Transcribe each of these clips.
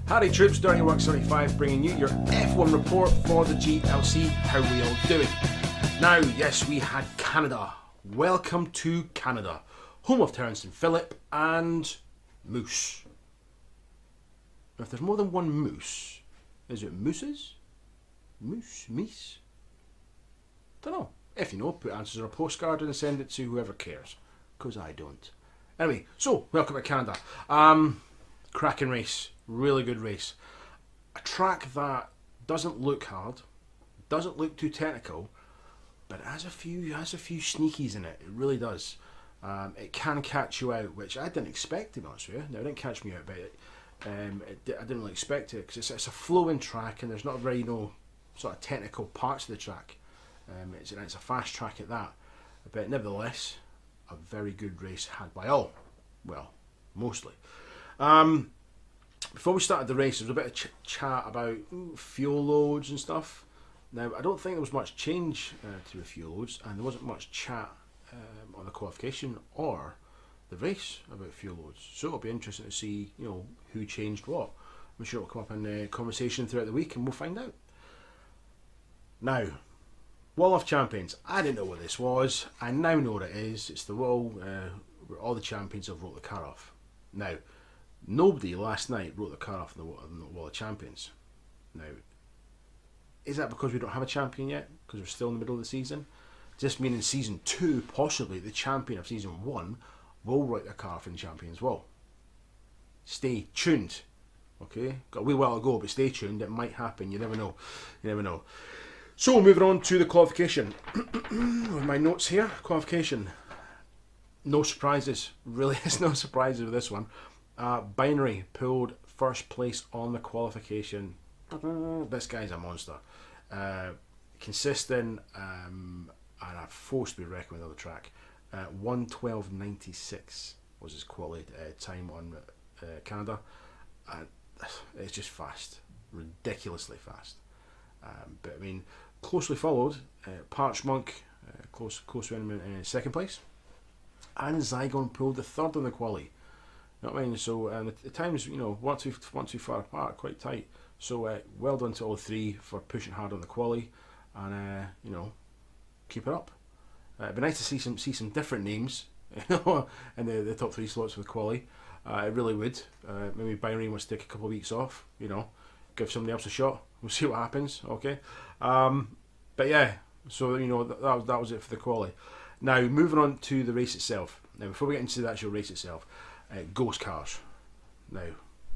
Howdy troops, DirtyEwok 75 bringing you your F1 report for the GLC. How we all doing? Now, yes, we had Canada. Welcome to Canada, home of Terence and Phillip and Moose. Now, if there's more than one Moose, is it Mooses? Moose? Meese? Don't know. If you know, put answers on a postcard and send it to whoever cares, because I don't. Anyway, so welcome to Canada. Cracking race. Really good race. A track that doesn't look hard, doesn't look too technical, but has a few sneakies in it. It really does. It can catch you out, which I didn't expect, to be honest with you. No, it didn't catch me out, but I didn't really expect it because it's a flowing track and there's not very sort of technical parts of the track. It's a fast track at that, but nevertheless, a very good race had by all. Well, mostly. Before we started the race, there was a bit of chat about fuel loads and stuff. Now, I don't think there was much change to the fuel loads, and there wasn't much chat on the qualification or the race about fuel loads. So it'll be interesting to see, who changed what. I'm sure it'll come up in the conversation throughout the week, and we'll find out. Now, Wall of Champions. I didn't know what this was. I now know what it is. It's the wall where all the champions have wrote the car off. Now, nobody last night wrote the car off on the Wall of Champions. Now, is that because we don't have a champion yet? Because we're still in the middle of the season? Does this mean in Season 2, possibly, the champion of Season 1 will write the car off in the Champions Wall? Stay tuned. Okay? Got a wee while to go, but stay tuned. It might happen. You never know. You never know. So, moving on to the qualification. With my notes here. Qualification. No surprises. Really, there's no surprises with this one. Binary pulled first place on the qualification. This guy's a monster. Consistent and a force to be reckoned with on the track. 1:12.96 was his quality time on Canada. It's just fast. Ridiculously fast. But I mean, closely followed, Parch Monk, close win in second place. And Zygon pulled the third on the quali. You know what I mean? So the times, weren't too far apart, quite tight. So well done to all three for pushing hard on the quali, and keep it up. It'd be nice to see some different names, in the top three slots for the quali. It really would. Maybe Binary wants to take a couple of weeks off. Give somebody else a shot. We'll see what happens. Okay. But yeah. So that was it for the quali. Now moving on to the race itself. Now before we get into the actual race itself. Ghost cars. Now,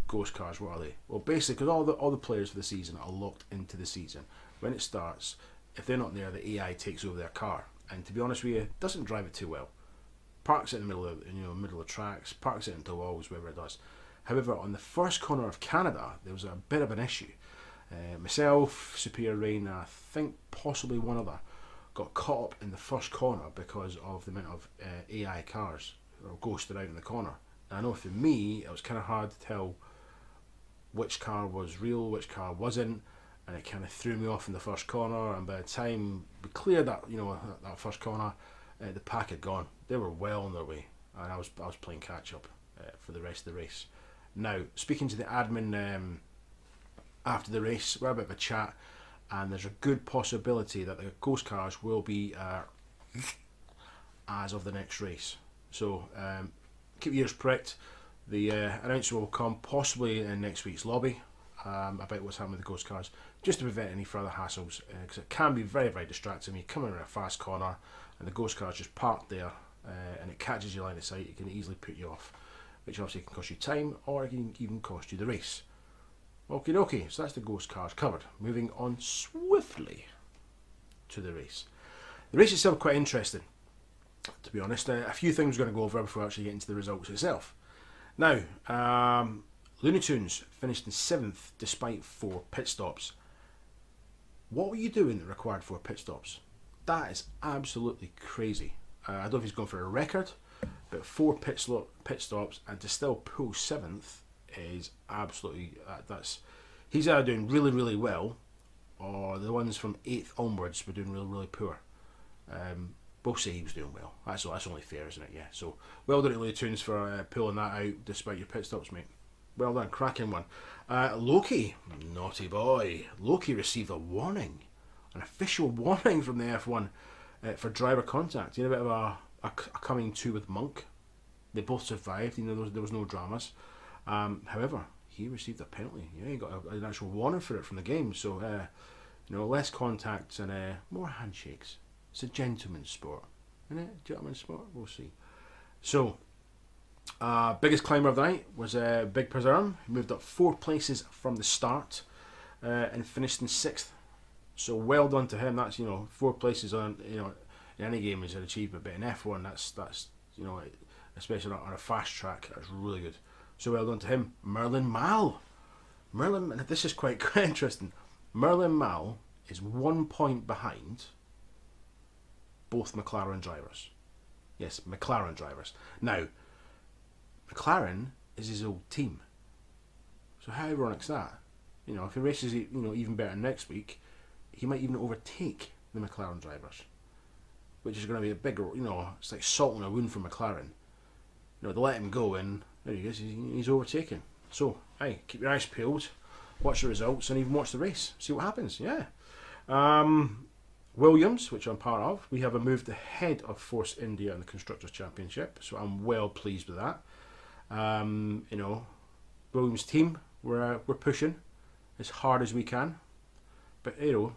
ghost cars, what are they? Well, basically, because all the players for the season are locked into the season. When it starts, if they're not there, the AI takes over their car. And to be honest with you, it doesn't drive it too well. Parks it in the middle of tracks, parks it into walls, wherever it does. However, on the first corner of Canada, there was a bit of an issue. Myself, Superior Rain, and I think possibly one other, got caught up in the first corner because of the amount of AI cars or ghosted out in the corner. I know for me, it was kind of hard to tell which car was real, which car wasn't, and it kind of threw me off in the first corner. And by the time we cleared that first corner, the pack had gone. They were well on their way, and I was playing catch up for the rest of the race. Now, speaking to the admin after the race, we had a bit of a chat, and there's a good possibility that the ghost cars will be as of the next race. So. Keep your ears pricked. The announcement will come possibly in next week's lobby about what's happening with the ghost cars, just to prevent any further hassles, because it can be very, very distracting when you come in a fast corner and the ghost car's just parked there and it catches your line of sight. It can easily put you off, which obviously can cost you time or it can even cost you the race. Okie dokie, so that's the ghost cars covered. Moving on swiftly to the race. The race itself quite interesting. To be honest, a few things we're going to go over before we actually get into the results itself. Now, Looney Tunes finished in 7th despite 4 pit stops. What were you doing that required 4 pit stops? That is absolutely crazy. I don't know if he's going for a record, but 4 pit stops and to still pull 7th is absolutely... he's either doing really, really well or the ones from 8th onwards were doing really, really poor. Both say he was doing well. That's only fair, isn't it? Yeah. So well done to Looney Tunes for pulling that out despite your pit stops, mate. Well done, cracking one. Loki, naughty boy. Loki received a warning, an official warning from the F1 for driver contact. You know, a bit of a coming to with Monk. They both survived. You know, there was no dramas. However, he received a penalty. Yeah, he got an actual warning for it from the game. So, you know, less contacts and more handshakes. It's a gentleman's sport, isn't it? Gentleman's sport. We'll see. So, biggest climber of the night was Big Preserve. He moved up 4 places from the start and finished in 6th. So well done to him. That's, you know, 4 places on, you know, in any game is an achievement, but in F1 that's you know, especially on a fast track, that's really good. So well done to him. Merlin Mal. This is quite interesting. Merlin Mal is 1 point behind both McLaren drivers. Yes, McLaren drivers. Now, McLaren is his old team. So how ironic's that? You know, if he races, you know, even better next week, he might even overtake the McLaren drivers, which is going to be a bigger, you know, it's like salt in a wound for McLaren. You know, they let him go and there he is, he's overtaken. So, hey, keep your eyes peeled, watch the results and even watch the race, see what happens, yeah. Williams, which I'm part of, we have moved ahead of Force India in the Constructors' Championship, so I'm well pleased with that. You know, Williams team, we're pushing as hard as we can, but you know,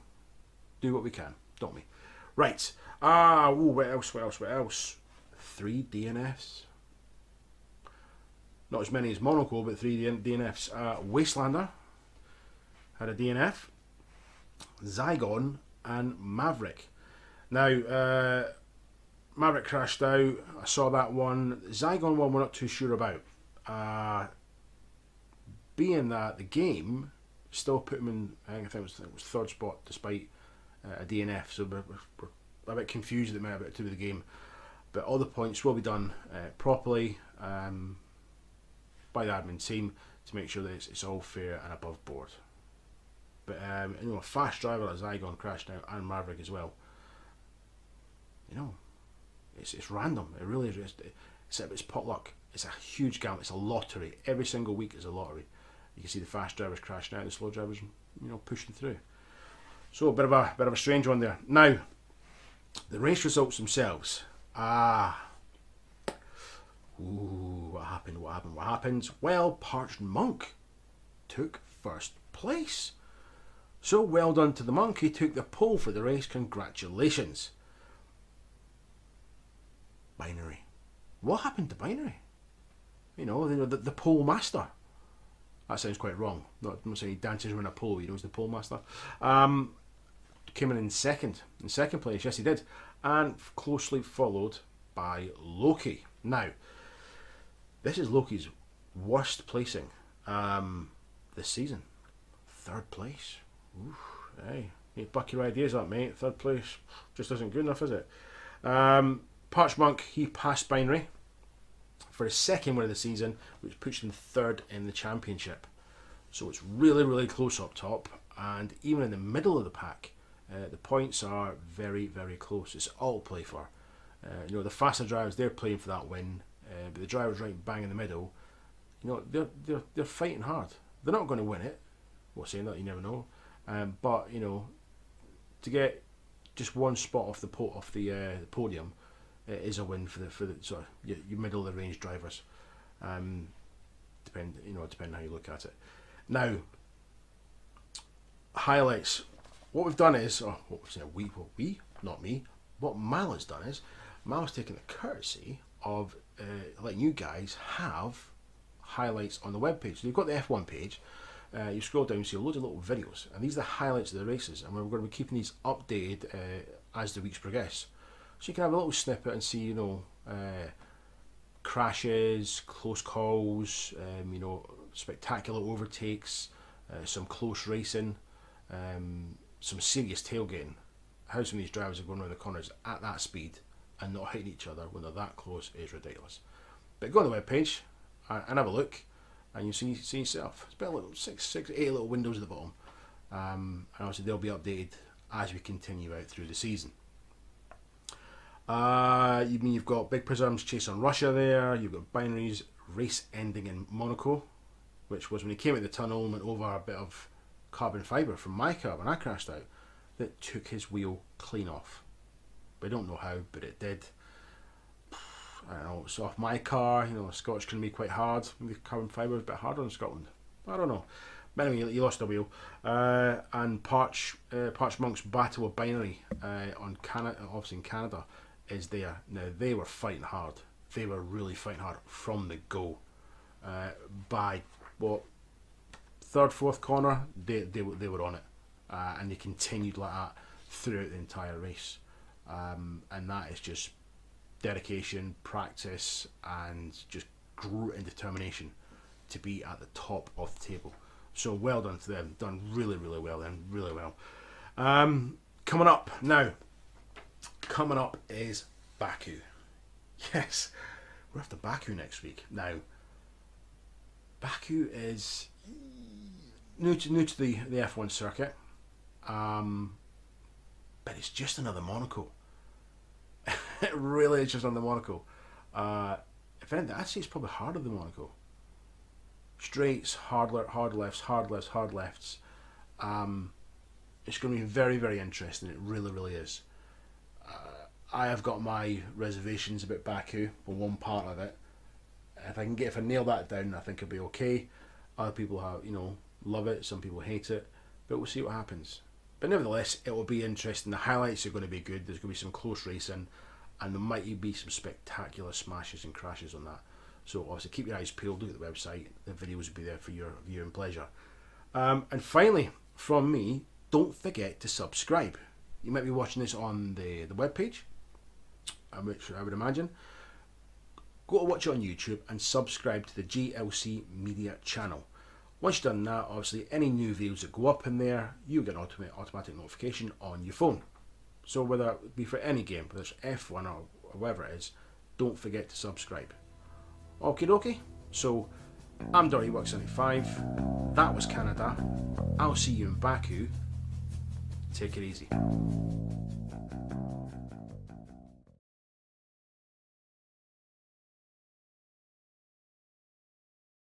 do what we can, don't we? Right. What else? 3 DNFs. Not as many as Monaco, but 3 DNFs. Wastelander had a DNF. Zygon and Maverick. Now, Maverick crashed out. I saw that one. Zygon one we're not too sure about. Being that the game still put him in, I think it was 3rd spot despite a DNF, so we're a bit confused at the minute about to do with the game. But all the points will be done properly by the admin team to make sure that it's all fair and above board. But you know, a fast driver like Zygon crashed out and Maverick as well. You know, it's random. It really is. It's potluck. It's a huge gamble. It's a lottery. Every single week is a lottery. You can see the fast drivers crashing out, the slow drivers, you know, pushing through. So a bit of a strange one there. Now, the race results themselves. What happened? Well, Parched Monk took 1st place. So well done to the Monk. He took the pole for the race. Congratulations. Binary. What happened to Binary? You know, the pole master. That sounds quite wrong. I'm not saying he dances around a pole, you know, he's the pole master. Came in second place, yes he did. And closely followed by Loki. Now, this is Loki's worst placing this season. 3rd place. Oof, hey, you buck your ideas up, mate. 3rd place just isn't good enough, is it? Parched Monk, he passed Binary for his 2nd win of the season, which puts him 3rd in the championship. So it's really, really close up top, and even in the middle of the pack, the points are very, very close. It's all to play for. You know, the faster drivers, they're playing for that win, but the drivers right bang in the middle, you know, they're fighting hard. They're not going to win it. Well, saying that, you never know. But you know, to get just 1 spot off the podium is a win for the sort of your middle of the range drivers. Depending how you look at it. Now, highlights. What we've done is, not me. What Mal has done is, Mal's taken the courtesy of letting you guys have highlights on the webpage. So you've got the F1 page. You scroll down, you see loads of little videos, and these are the highlights of the races, and we're going to be keeping these updated as the weeks progress. So you can have a little snippet and see, you know, crashes, close calls, you know, spectacular overtakes, some close racing, some serious tailgating. How some of these drivers are going around the corners at that speed and not hitting each other when they're that close is ridiculous. But go on the webpage and have a look, and you see yourself. It's about 6, 8 little windows at the bottom. and obviously they'll be updated as we continue out through the season. You've got Big Prism's chase on Russia there. You've got Binary's race ending in Monaco, which was when he came out of the tunnel and went over a bit of carbon fibre from my car when I crashed out that took his wheel clean off. We don't know how, but it did. I don't know, it's off my car. You know, Scotch can be quite hard. Maybe carbon fibre is a bit harder in Scotland. I don't know. But anyway, you lost a wheel. And Parch Monk's Battle of Binary on Canada, obviously in Canada, is there. Now, they were fighting hard. They were really fighting hard from the go. By, third, fourth corner, they were on it. And they continued like that throughout the entire race. And that is just dedication, practice, and just grit and determination to be at the top of the table. So well done to them. Done really, really well then. Really well. Coming up now. Coming up is Baku. Yes, we're after Baku next week. Now, Baku is new to the F1 circuit. But it's just another Monaco. It really is just another Monaco. If anything, I'd say it's probably harder than Monaco. Straights, hard lefts. It's going to be very, very interesting. It really, really is. I have got my reservations about Baku for one part of it. If I nail that down, I think it'll be okay. Other people love it. Some people hate it, but we'll see what happens. But nevertheless, it will be interesting. The highlights are going to be good. There's going to be some close racing, and there might be some spectacular smashes and crashes on that. So obviously keep your eyes peeled, look at the website, the videos will be there for your viewing pleasure. And finally, from me, don't forget to subscribe. You might be watching this on the webpage, which I would imagine. Go to watch it on YouTube and subscribe to the GLC Media channel. Once you've done that, obviously any new videos that go up in there, you get an automatic notification on your phone. So whether it be for any game, whether it's F1 or whatever it is, don't forget to subscribe. Okie dokie. So I'm DirtyEwok75. That was Canada. I'll see you in Baku. Take it easy.